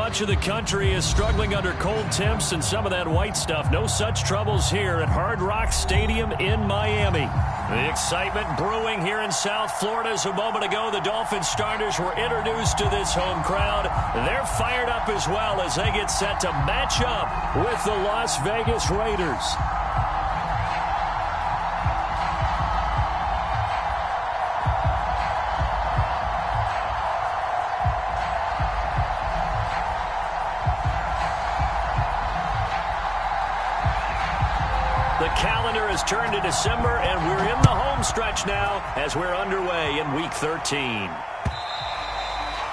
much of the country is struggling under cold temps and some of that white stuff. No such troubles here at Hard Rock Stadium in Miami. The excitement brewing here in South Florida as a moment ago the Dolphins starters were introduced to this home crowd. They're fired up as well as they get set to match up with the Las Vegas Raiders. The calendar has turned to December, and we're in the home stretch now as we're underway in Week 13.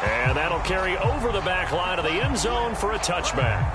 And that'll carry over the back line of the end zone for a touchback.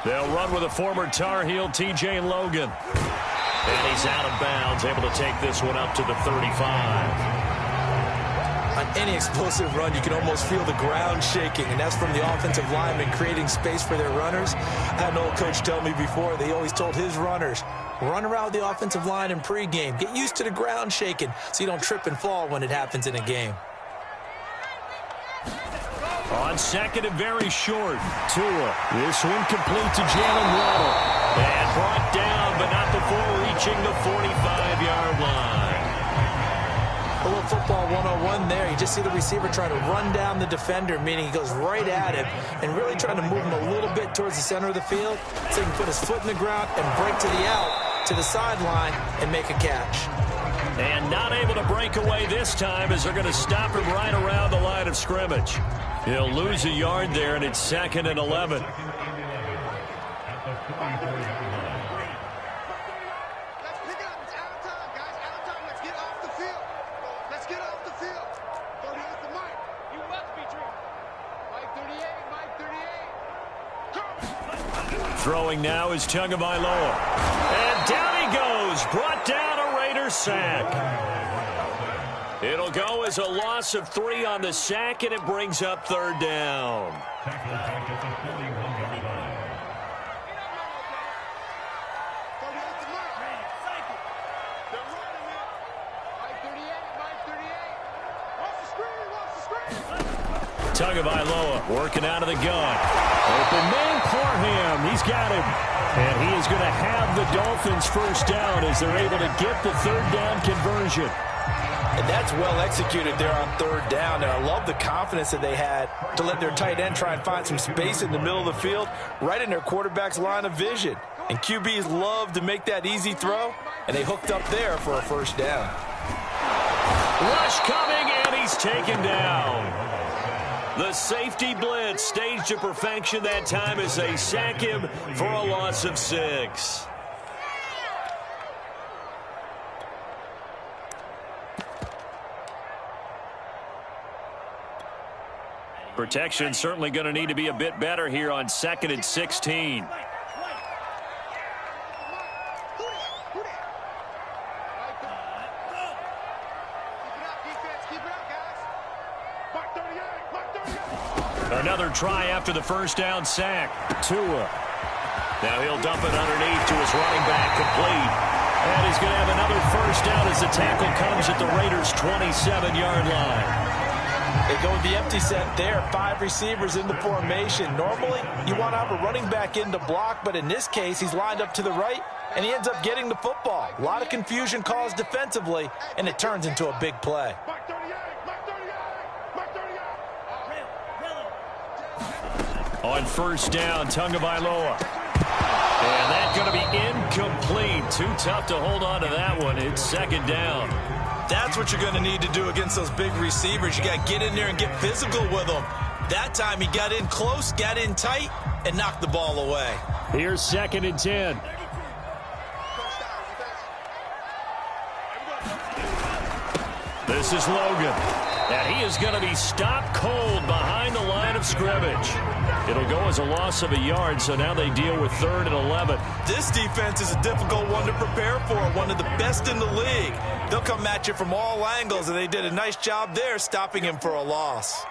They'll run with a former Tar Heel, T.J. Logan. And he's out of bounds, able to take this one up to the 35. On any explosive run, you can almost feel the ground shaking, and that's from the offensive linemen creating space for their runners. I had an old coach tell me before, they always told his runners, run around the offensive line in pregame. Get used to the ground shaking so you don't trip and fall when it happens in a game. On second and very short, Tua. This one complete to Jalen Waddle. And brought down, but not before reaching the 45-yard line. A little football 101 there. You just see the receiver trying to run down the defender, meaning he goes right at him and really trying to move him a little bit towards the center of the field so he can put his foot in the ground and break to the out, to the sideline, and make a catch. And not able to break away this time as they're going to stop him right around the line of scrimmage. He'll lose a yard there, and it's 2nd and 11. Throwing now is Tagovailoa. And down he goes. Brought down a Raider sack. It'll go as a loss of 3 on the sack, and it brings up 3rd down. Tagovailoa working out of the gun. Open man Parham. He's got him. And he is going to have the Dolphins first down as they're able to get the 3rd down conversion. And that's well executed there on 3rd down. And I love the confidence that they had to let their tight end try and find some space in the middle of the field, right in their quarterback's line of vision. And QBs love to make that easy throw, and they hooked up there for a first down. Rush coming, he's taken down. The safety blitz staged to perfection that time as they sack him for a loss of 6. Protection certainly going to need to be a bit better here on 2nd and 16. Another try after the first down sack. Tua. Now he'll dump it underneath to his running back, complete. And he's going to have another first down as the tackle comes at the Raiders' 27-yard line. They go with the empty set there. 5 receivers in the formation. Normally, you want to have a running back in to block, but in this case, he's lined up to the right, and he ends up getting the football. A lot of confusion caused defensively, and it turns into a big play. On first down, Tagovailoa. And that's going to be incomplete. Too tough to hold on to that one. It's 2nd down. That's what you're going to need to do against those big receivers. You got to get in there and get physical with them. That time he got in close, got in tight, and knocked the ball away. Here's 2nd and 10. This is Logan. And he is going to be stopped cold behind the line of scrimmage. It'll go as a loss of a yard, so now they deal with 3rd and 11. This defense is a difficult one to prepare for, one of the best in the league. They'll come at you from all angles, and they did a nice job there stopping him for a loss.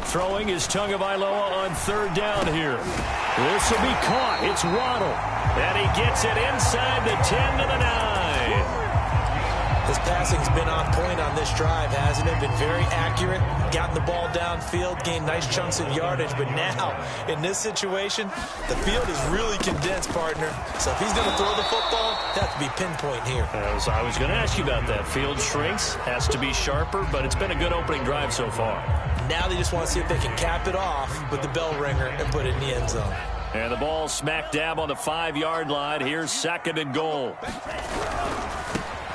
Throwing is Tagovailoa on 3rd down here. This will be caught. It's Waddle. And he gets it inside the 10 to the 9. His passing's been on point on this drive, hasn't it? Been very accurate, gotten the ball downfield, gained nice chunks of yardage. But now, in this situation, the field is really condensed, partner. So if he's going to throw the football, that to be pinpoint here. I was going to ask you about that. Field shrinks, has to be sharper, but it's been a good opening drive so far. Now they just want to see if they can cap it off with the bell ringer and put it in the end zone. And the ball smack dab on the 5-yard line. Here's 2nd and goal.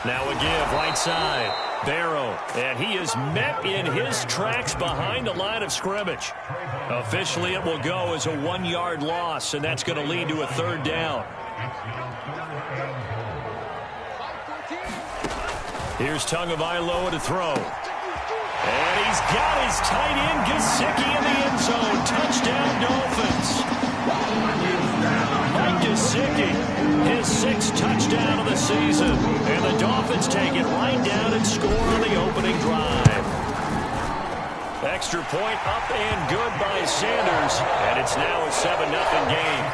Now a give, right side. Barrow, and he is met in his tracks behind the line of scrimmage. Officially, it will go as a 1-yard loss, and that's going to lead to a 3rd down. Here's Tagovailoa to throw. And he's got his tight end, Gesicki, in the end zone. Touchdown, Dolphins. Mike Gesicki, his 6th touchdown of the season. And the Dolphins take it right down and score on the opening drive. Extra point up and good by Sanders. And it's now a 7-0 game.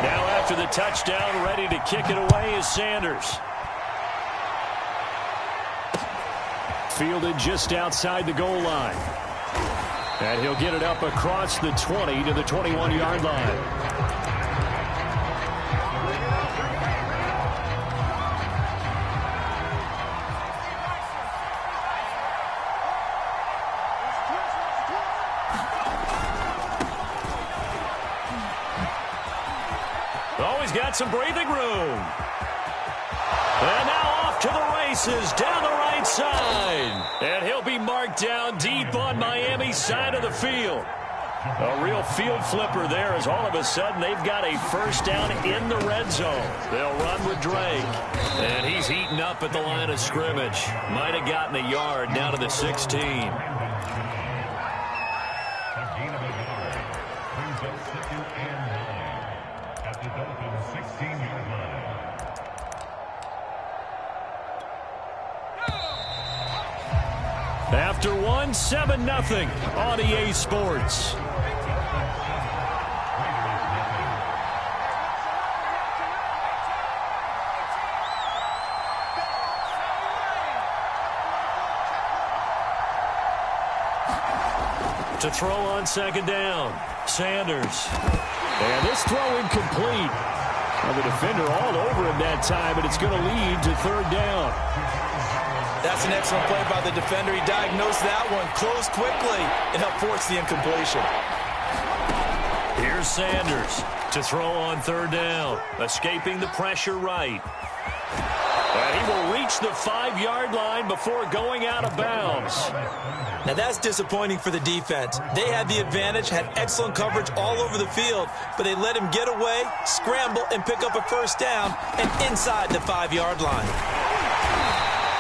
Now after the touchdown, ready to kick it away is Sanders. Fielded just outside the goal line. And he'll get it up across the 20 to the 21-yard line. Oh, he's got some breathing room. And now off to the races down the right side. And he'll be marked down deep on Miami's side of the field. A real field flipper there as all of a sudden they've got a first down in the red zone. They'll run with Drake. And he's heating up at the line of scrimmage. Might have gotten a yard down to the 16. After one, 7-0 on EA Sports. To throw on 2nd down, Sanders. And this throw incomplete. Well, the defender all over him that time, and it's going to lead to 3rd down. That's an excellent play by the defender. He diagnosed that one, closed quickly, and helped force the incompletion. Here's Sanders to throw on third down. Escaping the pressure right. And he will reach the 5-yard line before going out of bounds. Now that's disappointing for the defense. They had the advantage, had excellent coverage all over the field, but they let him get away, scramble, and pick up a first down and inside the 5-yard line.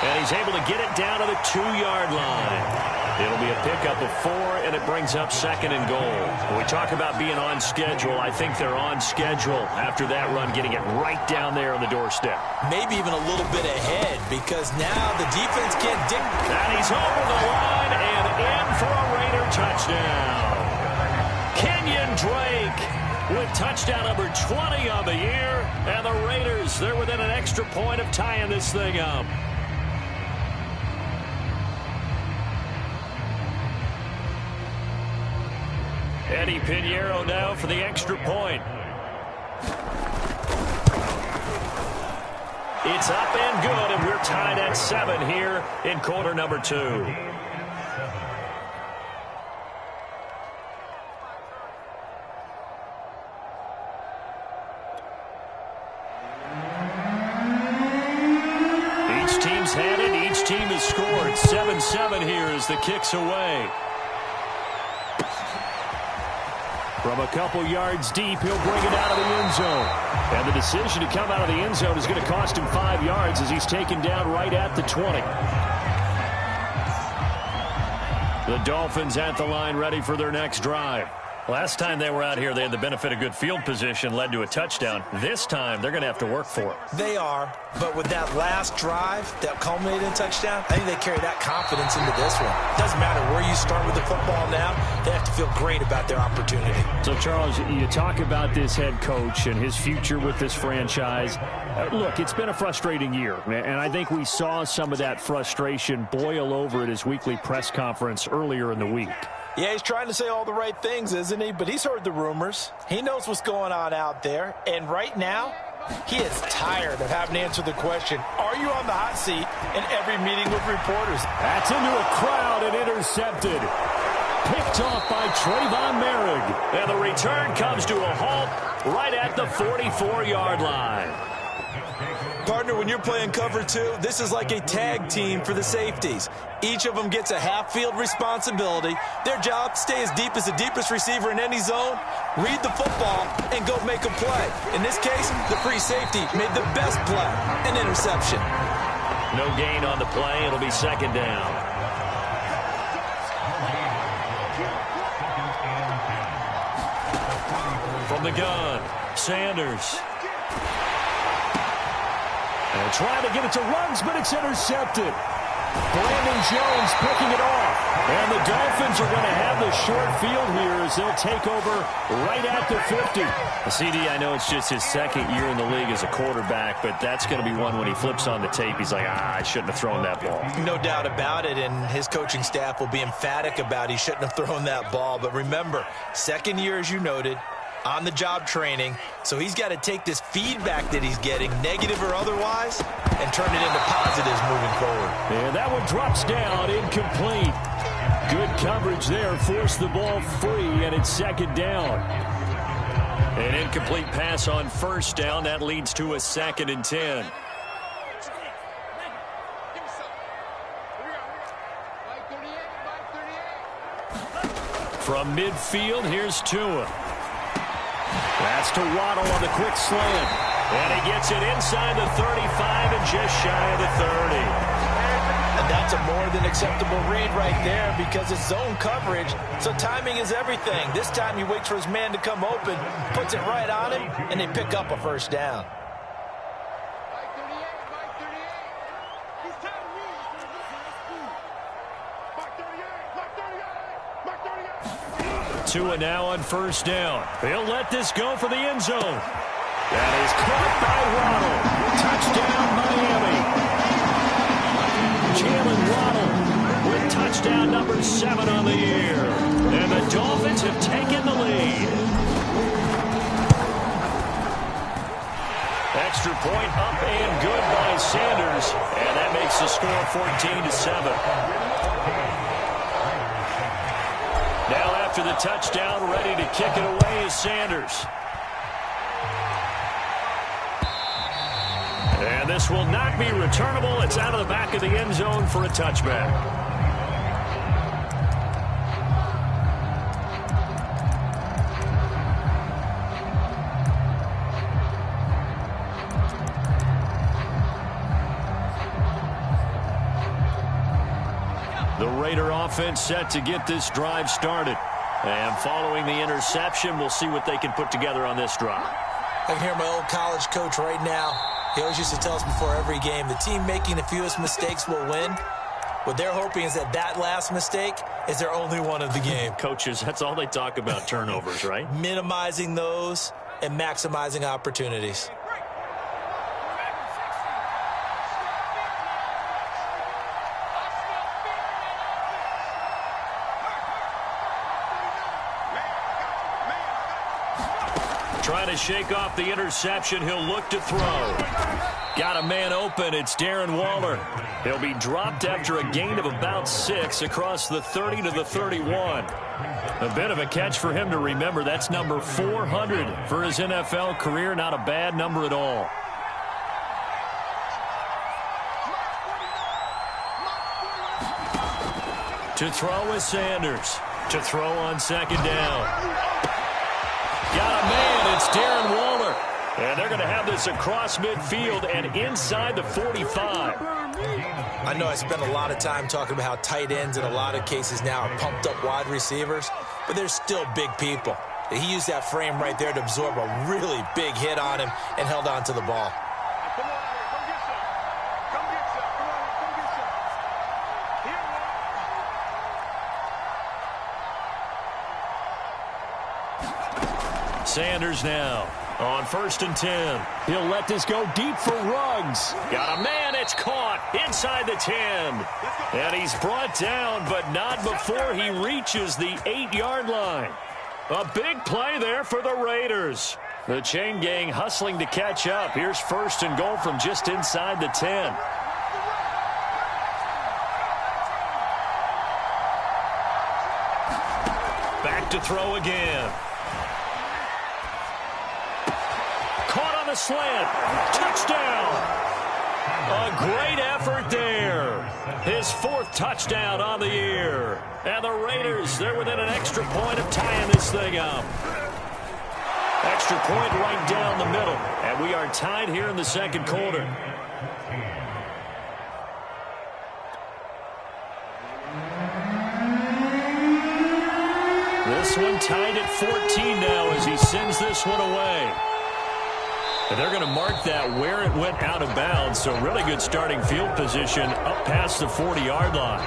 And he's able to get it down to the 2-yard line. It'll be a pickup of 4, and it brings up 2nd and goal. When we talk about being on schedule, I think they're on schedule after that run, getting it right down there on the doorstep. Maybe even a little bit ahead, because now the defense can't dictate. And he's over the line and in for a Raider touchdown. Kenyon Drake with touchdown number 20 on the year. And the Raiders, they're within an extra point of tying this thing up. Eddie Pinheiro now for the extra point. It's up and good, and we're tied at 7 here in quarter number 2. Each team's had it. Each team has scored. 7-7 here as the kick's away. From a couple yards deep, he'll bring it out of the end zone. And the decision to come out of the end zone is going to cost him 5 yards as he's taken down right at the 20. The Dolphins at the line, ready for their next drive. Last time they were out here, they had the benefit of good field position, led to a touchdown. This time, they're going to have to work for it. They are, but with that last drive that culminated in touchdown, I think they carry that confidence into this one. Doesn't matter where you start with the football now, they have to feel great about their opportunity. So, Charles, you talk about this head coach and his future with this franchise. Look, it's been a frustrating year, and I think we saw some of that frustration boil over at his weekly press conference earlier in the week. Yeah, he's trying to say all the right things, isn't he? But he's heard the rumors. He knows what's going on out there. And right now, he is tired of having to answer the question, are you on the hot seat in every meeting with reporters? That's into a crowd and intercepted. Picked off by Trayvon Merrick. And the return comes to a halt right at the 44-yard line. Partner, when you're playing cover 2, this is like a tag team for the safeties. Each of them gets a half-field responsibility. Their job, stay as deep as the deepest receiver in any zone, read the football, and go make a play. In this case, the free safety made the best play, an interception. No gain on the play. It'll be 2nd down. From the gun, Sanders. And trying to get it to Ruggs, but it's intercepted. Brandon Jones picking it off. And the Dolphins are going to have the short field here as they'll take over right at the 50. CD, I know it's just his 2nd year in the league as a quarterback, but that's going to be one when he flips on the tape, he's like, I shouldn't have thrown that ball. No doubt about it, and his coaching staff will be emphatic about he shouldn't have thrown that ball. But remember, 2nd year, as you noted, on-the-job training, so he's got to take this feedback that he's getting, negative or otherwise, and turn it into positives moving forward. And that one drops down, incomplete. Good coverage there, forced the ball free, and it's 2nd down. An incomplete pass on 1st down, that leads to a 2nd and 10. From midfield, here's Tua. That's to Waddle on the quick slant. And he gets it inside the 35 and just shy of the 30. And that's a more than acceptable read right there because it's zone coverage, so timing is everything. This time he waits for his man to come open, puts it right on him, and they pick up a 1st down. Tua now on 1st down. He'll let this go for the end zone. That is caught by Waddle. Touchdown, Miami. Jalen Waddle with touchdown number 7 on the year. And the Dolphins have taken the lead. Extra point up and good by Sanders. And that makes the score 14-7. Now after the touchdown, ready to kick it away is Sanders. And this will not be returnable. It's out of the back of the end zone for a touchback. The Raider offense set to get this drive started. And following the interception, we'll see what they can put together on this drive. I can hear my old college coach right now. He always used to tell us before every game, the team making the fewest mistakes will win. What they're hoping is that that last mistake is their only one of the game. Coaches, that's all they talk about, turnovers, right? Minimizing those and maximizing opportunities. Trying to shake off the interception. He'll look to throw. Got a man open. It's Darren Waller. He'll be dropped after a gain of about 6 across the 30 to the 31. A bit of a catch for him to remember. That's number 400 for his NFL career. Not a bad number at all. To throw is Sanders. To throw on second down. Got a man. It's Darren Waller. And they're going to have this across midfield and inside the 45. I know I spent a lot of time talking about how tight ends in a lot of cases now are pumped up wide receivers, but they're still big people. He used that frame right there to absorb a really big hit on him and held on to the ball. Sanders now on 1st and 10. He'll let this go deep for Ruggs. Got a man. It's caught inside the 10. And he's brought down, but not before he reaches the 8-yard line. A big play there for the Raiders. The chain gang hustling to catch up. Here's 1st and goal from just inside the 10. Back to throw again. Caught on the slant. Touchdown. A great effort there. His 4th touchdown on the year. And the Raiders, they're within an extra point of tying this thing up. Extra point right down the middle. And we are tied here in the second quarter. This one tied at 14 now as he sends this one away. And they're going to mark that where it went out of bounds. So really good starting field position up past the 40-yard line.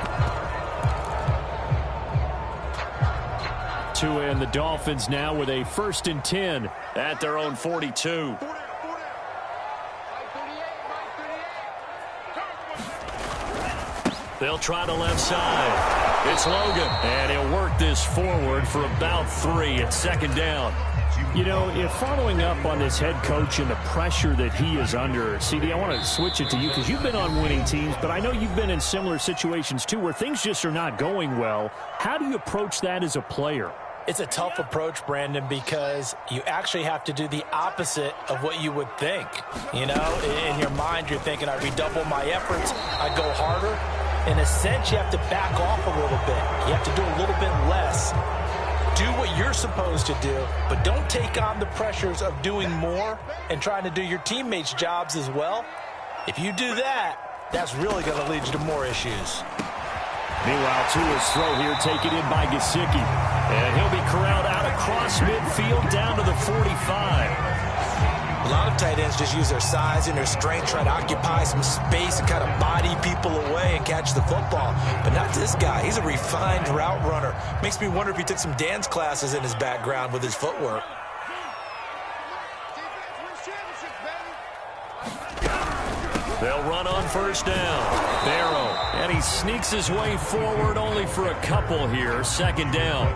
And the Dolphins now with a 1st and 10 at their own 42. They'll try the left side. It's Logan. And he'll work this forward for about 3 at 2nd down. You know, if following up on this head coach and the pressure that he is under, CD, I want to switch it to you because you've been on winning teams, but I know you've been in similar situations too where things just are not going well. How do you approach that as a player? It's a tough approach, Brandon, because you actually have to do the opposite of what you would think. You know, in your mind, you're thinking, I redouble my efforts, I go harder. In a sense, you have to back off a little bit. You have to do a little bit less. Do what you're supposed to do, but don't take on the pressures of doing more and trying to do your teammates' jobs as well. If you do that, that's really going to lead you to more issues. Meanwhile, Tua's throw here taken in by Gesicki. And he'll be corralled out across midfield down to the 45. A lot of tight ends just use their size and their strength, try to occupy some space and kind of body people away and catch the football. But not this guy. He's a refined route runner. Makes me wonder if he took some dance classes in his background with his footwork. They'll run on 1st down. Barrow. And he sneaks his way forward only for a couple here. 2nd down.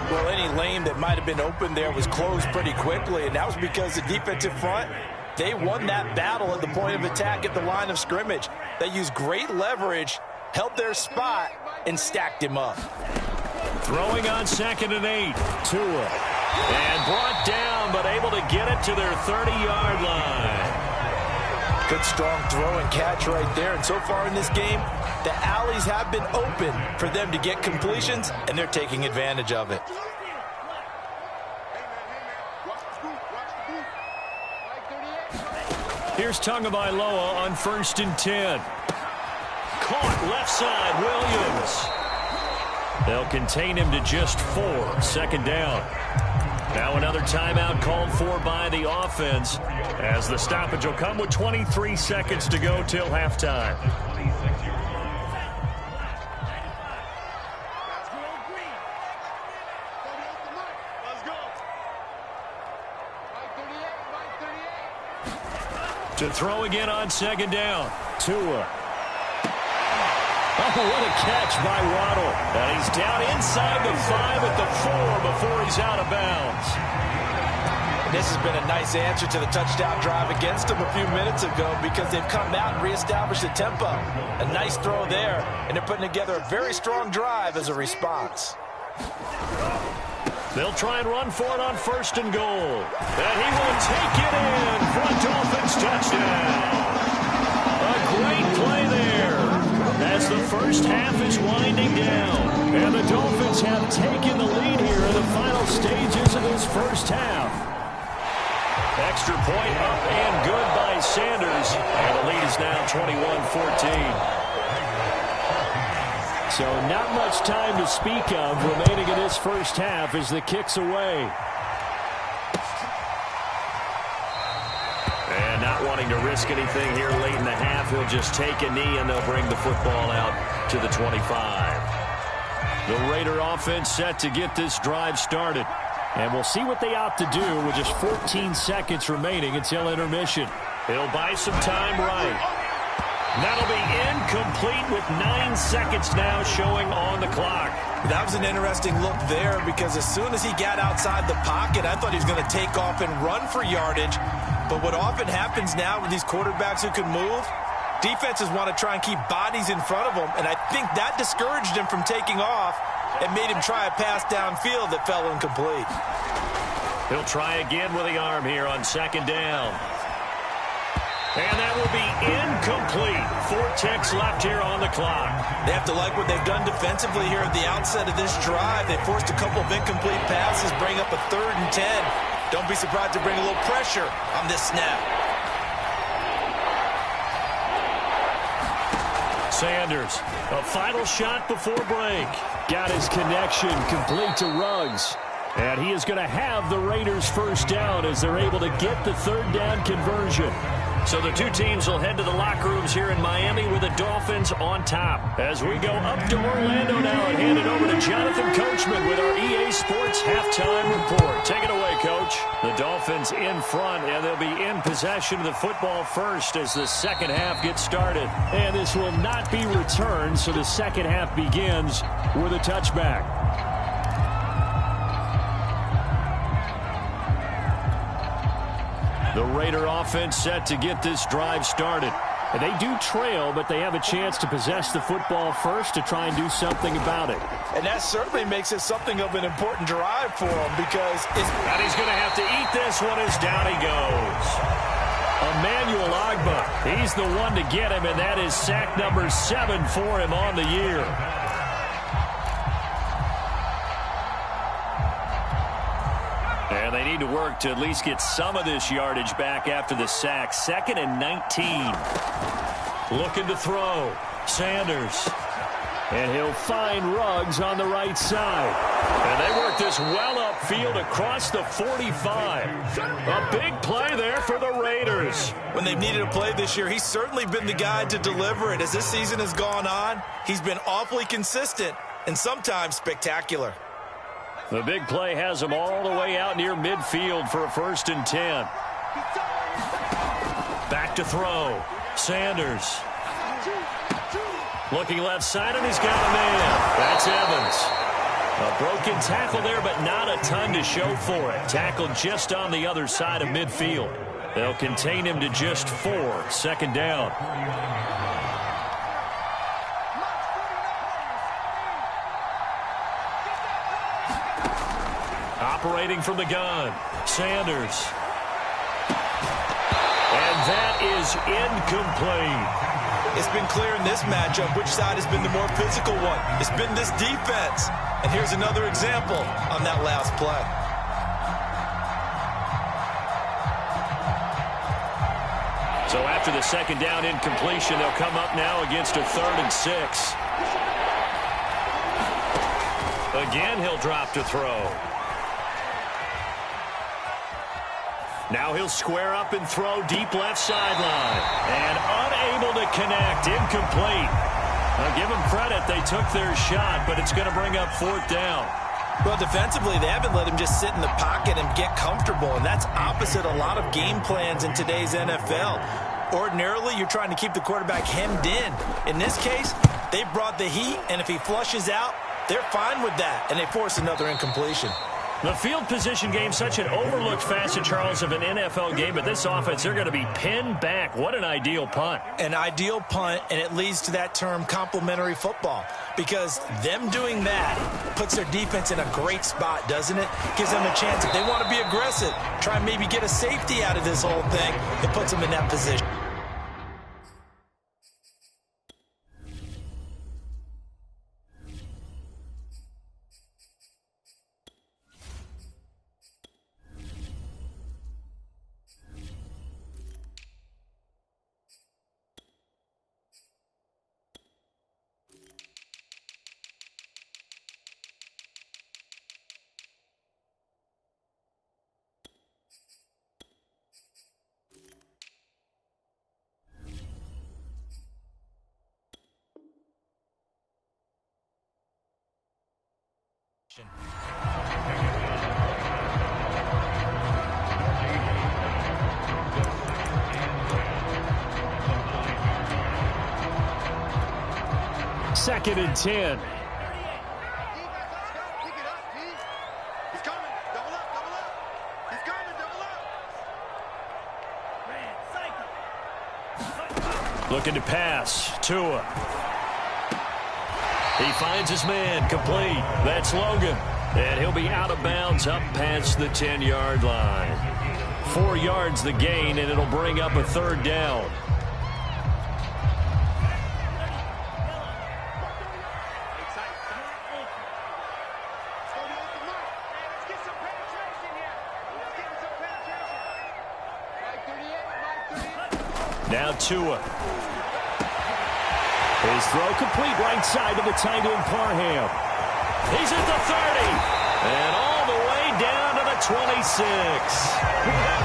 Well, any lane that might have been open there was closed pretty quickly, and that was because the defensive front, they won that battle at the point of attack at the line of scrimmage. They used great leverage, held their spot, and stacked him up. Throwing on 2nd and 8. Tua. And brought down, but able to get it to their 30-yard line. Good, strong throw and catch right there. And so far in this game, the alleys have been open for them to get completions, and they're taking advantage of it. Here's Tagovailoa on 1st and 10. Caught left side, Williams. They'll contain him to just 4, 2nd down. Now another timeout called for by the offense, as the stoppage will come with 23 seconds to go till halftime. To throw again on 2nd down. Tua. Oh, what a catch by Waddle. And he's down inside the 5 at the 4 before he's out of bounds. This has been a nice answer to the touchdown drive against them a few minutes ago, because they've come out and reestablished the tempo. A nice throw there, and they're putting together a very strong drive as a response. They'll try and run for it on 1st and goal. And he will take it in for a Dolphins touchdown. A great play there as the first half is winding down. And the Dolphins have taken the lead here in the final stages of this first half. Extra point up and good by Sanders. And the lead is now 21-14. So not much time to speak of remaining in this first half as the kick's away. And not wanting to risk anything here late in the half, he'll just take a knee and they'll bring the football out to the 25. The Raider offense set to get this drive started. And we'll see what they opt to do with just 14 seconds remaining until intermission. He'll buy some time right. That'll be incomplete with 9 seconds now showing on the clock. That was an interesting look there, because as soon as he got outside the pocket, I thought he was going to take off and run for yardage. But what often happens now with these quarterbacks who can move, defenses want to try and keep bodies in front of them, and I think that discouraged him from taking off and made him try a pass downfield that fell incomplete. He'll try again with the arm here on 2nd down. And that will be incomplete. 4 ticks left here on the clock. They have to like what they've done defensively here at the outset of this drive. They forced a couple of incomplete passes, bring up a 3rd and 10. Don't be surprised to bring a little pressure on this snap. Sanders, a final shot before break. Got his connection complete to Ruggs. And he is going to have the Raiders first down as they're able to get the 3rd down conversion. So the two teams will head to the locker rooms here in Miami with the Dolphins on top. As we go up to Orlando now and hand it over to Jonathan Coachman with our EA Sports Halftime Report. Take it away, Coach. The Dolphins in front, and they'll be in possession of the football first as the second half gets started. And this will not be returned, so the second half begins with a touchback. The Raider offense set to get this drive started. And they do trail, but they have a chance to possess the football first to try and do something about it. And that certainly makes it something of an important drive for him, because and he's going to have to eat this one as down he goes. Emmanuel Ogbah, he's the one to get him, and that is sack number 7 for him on the year. And they need to work to at least get some of this yardage back after the sack. 2nd and 19. Looking to throw. Sanders. And he'll find Ruggs on the right side. And they work this well upfield across the 45. A big play there for the Raiders. When they've needed a play this year, he's certainly been the guy to deliver it. As this season has gone on, he's been awfully consistent and sometimes spectacular. The big play has him all the way out near midfield for a 1st and 10. Back to throw. Sanders. Looking left side, and he's got a man. That's Evans. A broken tackle there, but not a ton to show for it. Tackled just on the other side of midfield. They'll contain him to just 4. 2nd down. operating from the gun. Sanders. And that is incomplete. It's been clear in this matchup which side has been the more physical one. It's been this defense. And here's another example on that last play. So after the second down incompletion, they'll come up now against a 3rd and 6. Again, he'll drop to throw. Now he'll square up and throw deep left sideline. And unable to connect, incomplete. Now give them credit, they took their shot, but it's going to bring up 4th down. Well, defensively, they haven't let him just sit in the pocket and get comfortable, and that's opposite a lot of game plans in today's NFL. Ordinarily, you're trying to keep the quarterback hemmed in. In this case, they brought the heat, and if he flushes out, they're fine with that, and they force another incompletion. The field position game, such an overlooked facet, Charles, of an NFL game, but this offense, they're going to be pinned back. What an ideal punt. An ideal punt, and it leads to that term complementary football, because them doing that puts their defense in a great spot, doesn't it? Gives them a chance. If they want to be aggressive, try and maybe get a safety out of this whole thing, it puts them in that position. Second and 10. Looking to pass. Tua. He finds his man. Complete. That's Logan. And he'll be out of bounds up past the 10-yard line. 4 yards the gain, and it'll bring up a 3rd down. Now Tua. His throw complete right side to the tight end Parham. He's at the 30. And all the way down to the 26.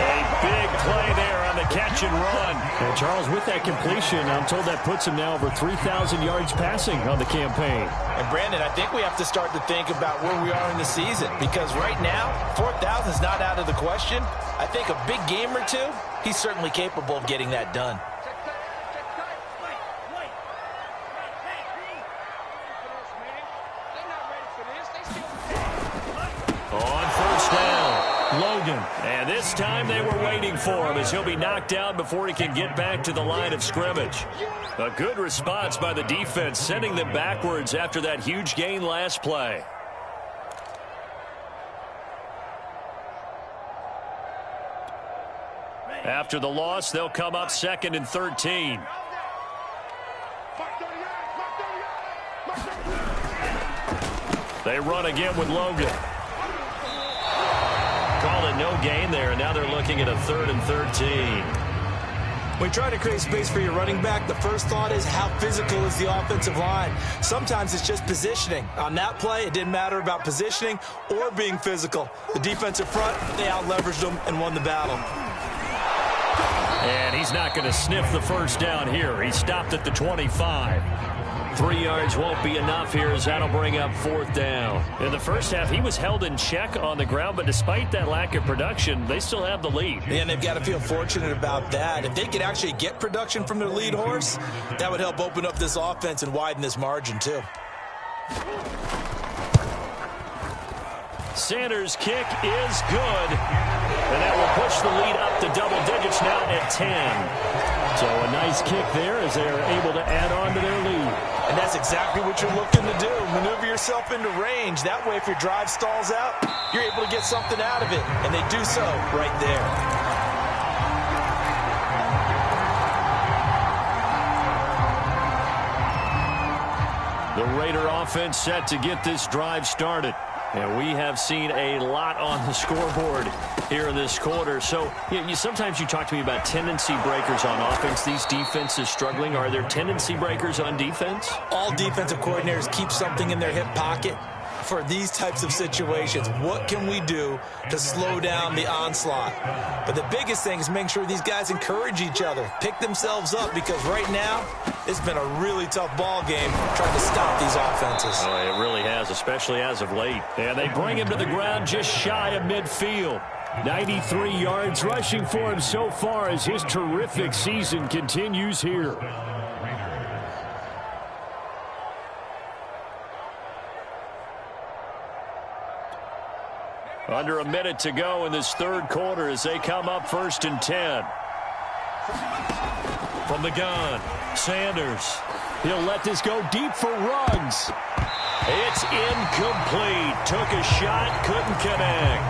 A big play there on the catch and run. And Charles, with that completion, I'm told that puts him now over 3,000 yards passing on the campaign. And Brandon, I think we have to start to think about where we are in the season, because right now, 4,000 is not out of the question. I think a big game or two, he's certainly capable of getting that done. On 1st down, Logan. And this time they were waiting for him as he'll be knocked down before he can get back to the line of scrimmage. A good response by the defense, sending them backwards after that huge gain last play. After the loss, they'll come up 2nd and 13. They run again with Logan. Call it no gain there, and now they're looking at a 3rd and 13. When you try to create space for your running back, the first thought is how physical is the offensive line. Sometimes it's just positioning. On that play, it didn't matter about positioning or being physical. The defensive front, they out-leveraged them and won the battle. And he's not going to sniff the 1st down here. He stopped at the 25. 3 yards won't be enough here as that'll bring up 4th down. In the first half, he was held in check on the ground, but despite that lack of production, they still have the lead. And they've got to feel fortunate about that. If they could actually get production from their lead horse, that would help open up this offense and widen this margin too. Sanders' kick is good, and that will push the lead up to the double digits now at 10. So a nice kick there as they're able to add on to their lead. And that's exactly what you're looking to do. Maneuver yourself into range. That way, if your drive stalls out, you're able to get something out of it. And they do so right there. The Raider offense set to get this drive started. And we have seen a lot on the scoreboard here in this quarter. So sometimes you talk to me about tendency breakers on offense. These defenses struggling. Are there tendency breakers on defense? All defensive coordinators keep something in their hip pocket for these types of situations. What can we do to slow down the onslaught? But the biggest thing is making sure these guys encourage each other, pick themselves up, because right now it's been a really tough ball game trying to stop these offenses. Oh, it really has, especially as of late. And they bring him to the ground just shy of midfield. 93 yards rushing for him so far as his terrific season continues here. Under a minute to go in this third quarter as they come up 1st and 10. From the gun, Sanders. He'll let this go deep for Ruggs. It's incomplete. Took a shot, couldn't connect.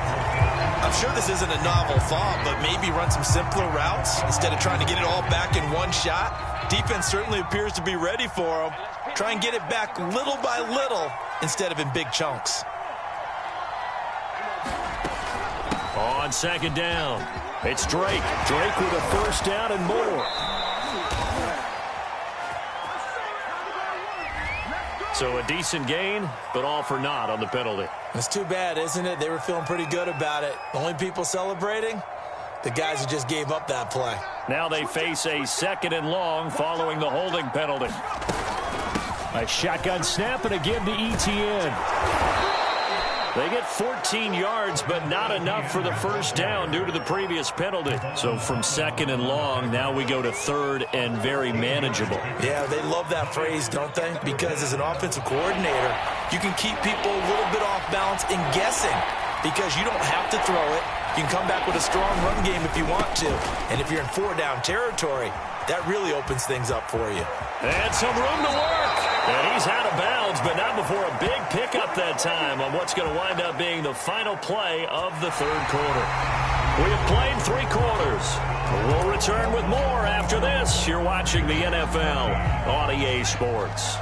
I'm sure this isn't a novel thought, but maybe run some simpler routes instead of trying to get it all back in one shot. Defense certainly appears to be ready for him. Try and get it back little by little instead of in big chunks. On 2nd down, it's Drake. Drake with a 1st down and more. So a decent gain, but all for naught on the penalty. It's too bad, isn't it? They were feeling pretty good about it. The only people celebrating, the guys who just gave up that play. Now they face a 2nd and long following the holding penalty. A shotgun snap and a give to ETN. They get 14 yards, but not enough for the 1st down due to the previous penalty. So from 2nd and long, now we go to 3rd and very manageable. Yeah, they love that phrase, don't they? Because as an offensive coordinator, you can keep people a little bit off balance and guessing because you don't have to throw it. You can come back with a strong run game if you want to. And if you're in 4-down territory, that really opens things up for you. And some room to work. And he's out of bounds, but not before a big pickup that time on what's going to wind up being the final play of the 3rd quarter. We have played 3 quarters. We'll return with more after this. You're watching the NFL on EA Sports.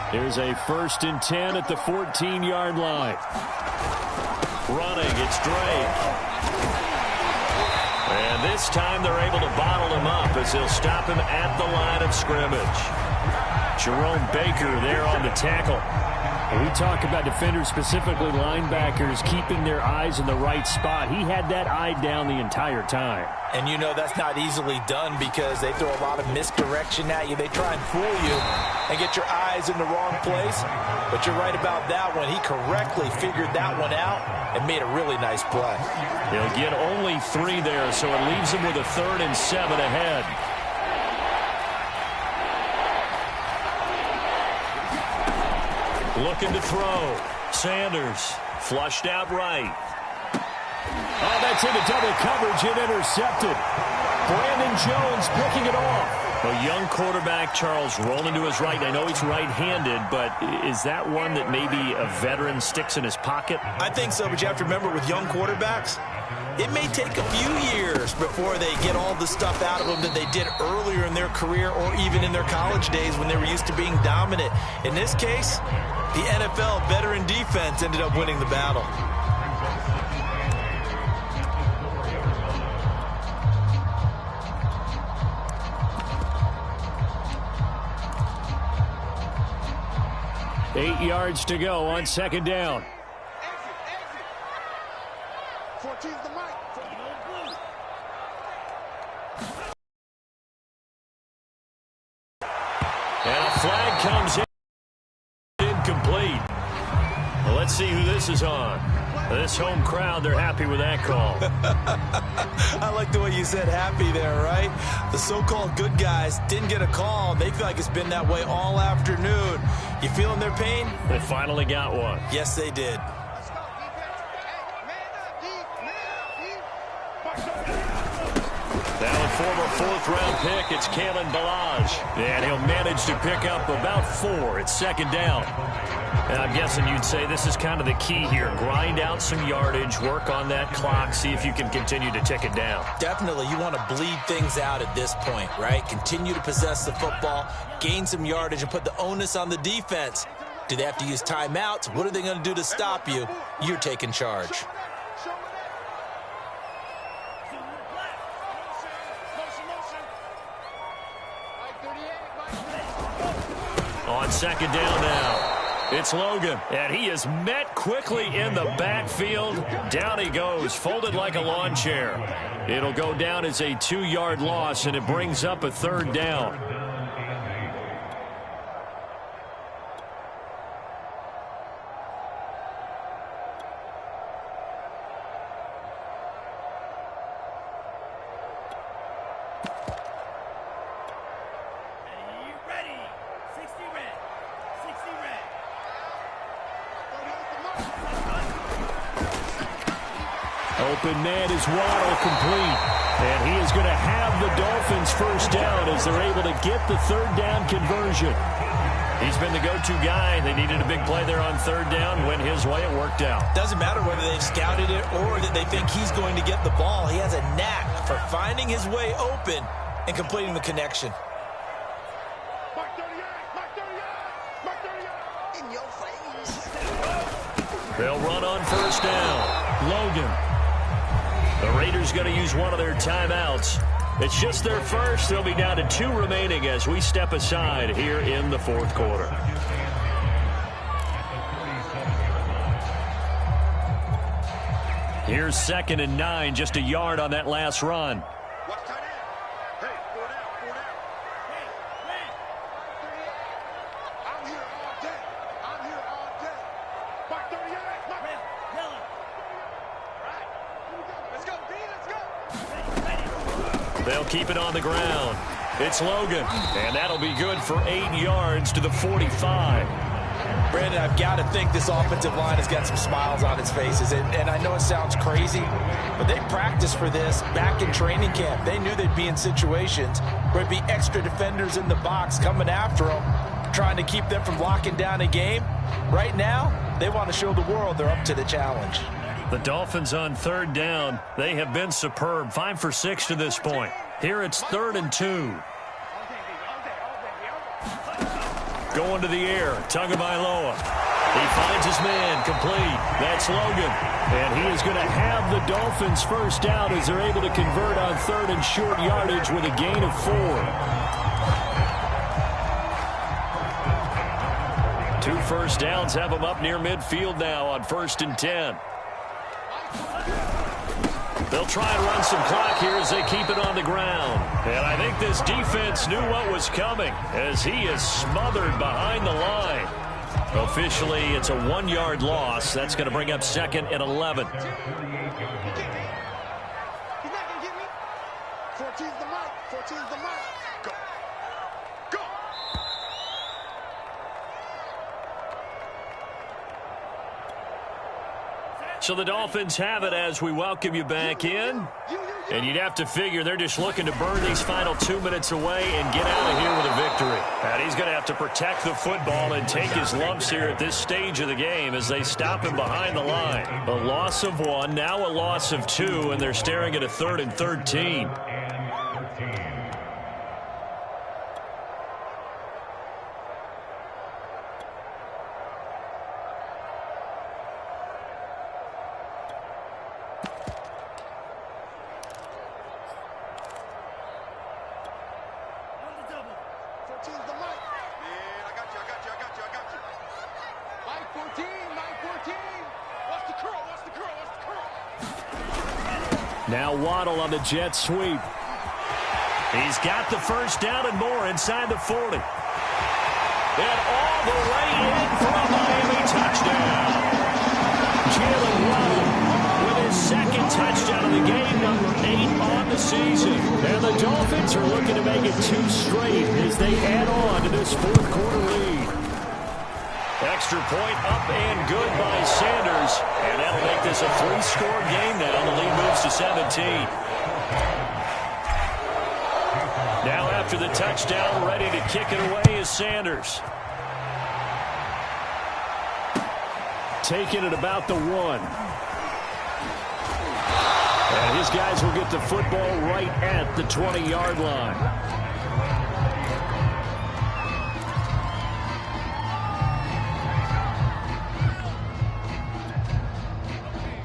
Here's a 1st and 10 at the 14-yard line. Running, it's Drake. And this time they're able to bottle him up as they'll stop him at the line of scrimmage. Jerome Baker there on the tackle. We talk about defenders, specifically linebackers, keeping their eyes in the right spot. He had that eye down the entire time. And you know that's not easily done because they throw a lot of misdirection at you. They try and fool you and get your eyes in the wrong place. But you're right about that one. He correctly figured that one out and made a really nice play. He'll get only 3 there, so it leaves him with a 3rd and 7 ahead. Looking to throw. Sanders flushed out right. Oh, that's into double coverage and intercepted. Brandon Jones picking it off. A young quarterback, Charles, rolling to his right. I know he's right-handed, but is that one that maybe a veteran sticks in his pocket? I think so, but you have to remember with young quarterbacks, it may take a few years before they get all the stuff out of them that they did earlier in their career or even in their college days when they were used to being dominant. In this case, the NFL veteran defense ended up winning the battle. Eight yards to go on 2nd down. And a flag comes in. Incomplete. Well, let's see who this is on. This home crowd, they're happy with that call. I like the way you said happy there, right? The so-called good guys didn't get a call. They feel like it's been that way all afternoon. You feeling their pain? They finally got one. Yes, they did. former fourth-round pick, it's Kalen Balaj. And he'll manage to pick up about 4. It's second down. And I'm guessing you'd say this is kind of the key here. Grind out some yardage, work on that clock, see if you can continue to tick it down. Definitely, you want to bleed things out at this point, right? Continue to possess the football, gain some yardage, and put the onus on the defense. Do they have to use timeouts? What are they going to do to stop you? You're taking charge. On second down now. It's Logan, and he is met quickly in the backfield. Down he goes, folded like a lawn chair. It'll go down as a 2-yard loss, and it brings up a third down. Open man is Waddle, complete. And he is going to have the Dolphins first down as they're able to get the third down conversion. He's been the go-to guy. They needed a big play there on third down. Went his way, it worked out. Doesn't matter whether they've scouted it or that they think he's going to get the ball. He has a knack for finding his way open and completing the connection. They'll run on first down. Logan. The Raiders going to use one of their timeouts. It's just their first. They'll be down to 2 remaining as we step aside here in the fourth quarter. Here's 2nd and 9, just a yard on that last run. They'll keep it on the ground. It's Logan, and that'll be good for 8 yards to the 45. Brandon, I've got to think this offensive line has got some smiles on its faces. And I know it sounds crazy, but they practiced for this back in training camp. They knew they'd be in situations where it'd be extra defenders in the box coming after them, trying to keep them from locking down a game. Right now, they want to show the world they're up to the challenge. The Dolphins on third down. They have been superb. 5 for 6 to this point. Here it's 3rd and 2. Going to the air. Tagovailoa. He finds his man. Complete. That's Logan. And he is going to have the Dolphins first down as they're able to convert on 3rd and short yardage with a gain of 4. 2 first downs have them up near midfield now on 1st and 10. They'll try and run some clock here as they keep it on the ground. And I think this defense knew what was coming as he is smothered behind the line. Officially, it's a 1-yard loss. That's going to bring up 2nd and 11. He's not going to get me. 14's the mark. 14's the mark. Go. Go. So the Dolphins have it as we welcome you back in. And you'd have to figure they're just looking to burn these final 2 minutes away and get out of here with a victory. And he's going to have to protect the football and take his lumps here at this stage of the game as they stop him behind the line. A loss of 1, now a loss of 2, and they're staring at a 3rd and 13. Now Waddle on the jet sweep. He's got the first down and more inside the 40. And all the way in for a Miami touchdown. Jalen Waddle with his 2nd touchdown of the game, number 8 on the season. And the Dolphins are looking to make it 2 straight as they add on to this 4th quarter lead. Extra point up and good by Sanders. And that'll make this a 3-score game now. The lead moves to 17. Now after the touchdown, ready to kick it away is Sanders. Taking it about the 1. And his guys will get the football right at the 20-yard line.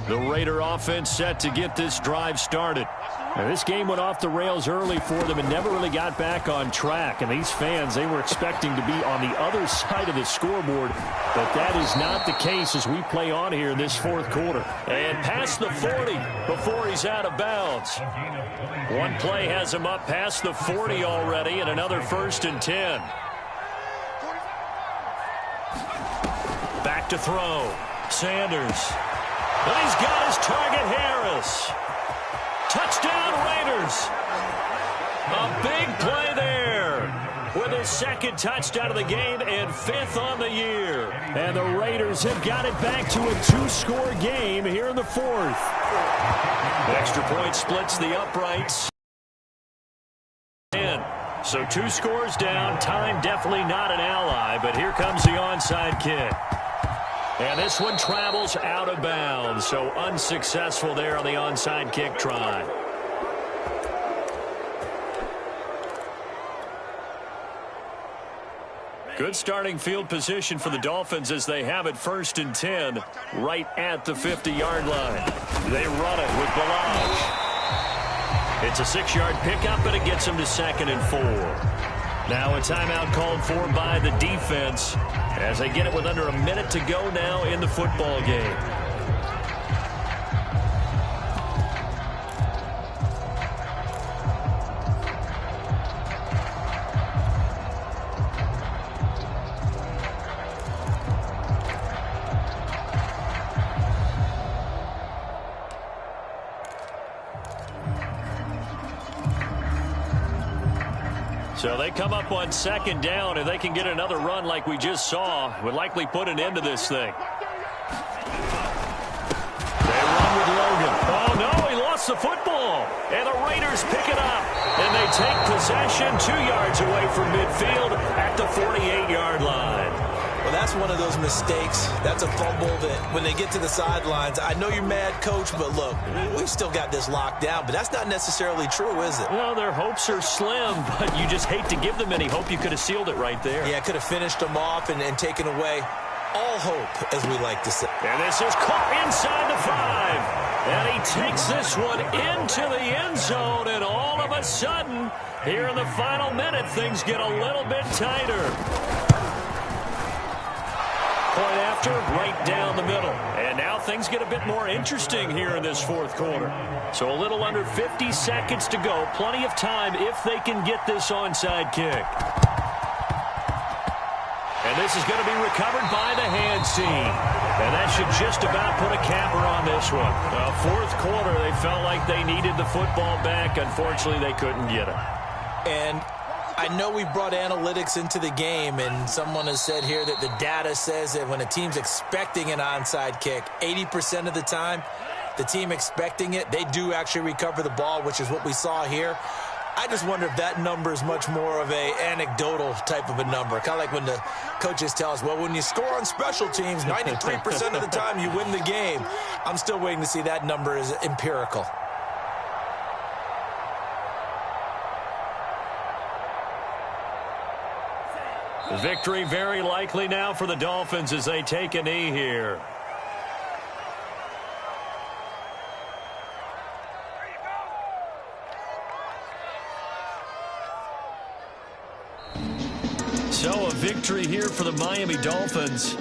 The Raider offense set to get this drive started. Now, this game went off the rails early for them and never really got back on track. And these fans, they were expecting to be on the other side of the scoreboard. But that is not the case as we play on here in this fourth quarter. And past the 40 before he's out of bounds. One play has him up past the 40 already, and another 1st and 10. Back to throw. Sanders. And he's got his target, Harris. Touchdown, Raiders. A big play there with his 2nd touchdown of the game and 5th on the year. And the Raiders have got it back to a 2-score game here in the 4th. The extra point splits the uprights. So 2 scores down. Time definitely not an ally, but here comes the onside kick. And this one travels out of bounds, so unsuccessful there on the onside kick try. Good starting field position for the Dolphins as they have it 1st and 10 right at the 50-yard line. They run it with Balaj. It's a 6-yard pickup, and it gets them to 2nd and 4. Now a timeout called for by the defense as they get it with under a minute to go now in the football game. So they come up on 2nd down, and they can get another run like we just saw. Would likely put an end to this thing. They run with Logan. Oh, no, he lost the football. And the Raiders pick it up. And they take possession 2 yards away from midfield at the 48-yard line. Well, that's one of those mistakes. That's a fumble that when they get to the sidelines, I know you're mad, Coach, but look, we still got this locked down. But that's not necessarily true, is it? Well, their hopes are slim, but you just hate to give them any hope. You could have sealed it right there. Yeah, could have finished them off and taken away all hope, as we like to say. And this is caught inside the 5. And he takes this one into the end zone, and all of a sudden, here in the final minute, things get a little bit tighter. Point after, right down the middle. And now things get a bit more interesting here in this fourth quarter. So a little under 50 seconds to go. Plenty of time if they can get this onside kick. And this is going to be recovered by the hands team. And that should just about put a capper on this one. Fourth quarter, they felt like they needed the football back. Unfortunately, they couldn't get it. And I know we brought analytics into the game, and someone has said here that the data says that when a team's expecting an onside kick, 80% of the time, the team expecting it, they do actually recover the ball, which is what we saw here. I just wonder if that number is much more of a anecdotal type of a number. Kind of like when the coaches tell us, well, when you score on special teams, 93% of the time you win the game. I'm still waiting to see that number is empirical. Victory very likely now for the Dolphins as they take a knee here. So a victory here for the Miami Dolphins.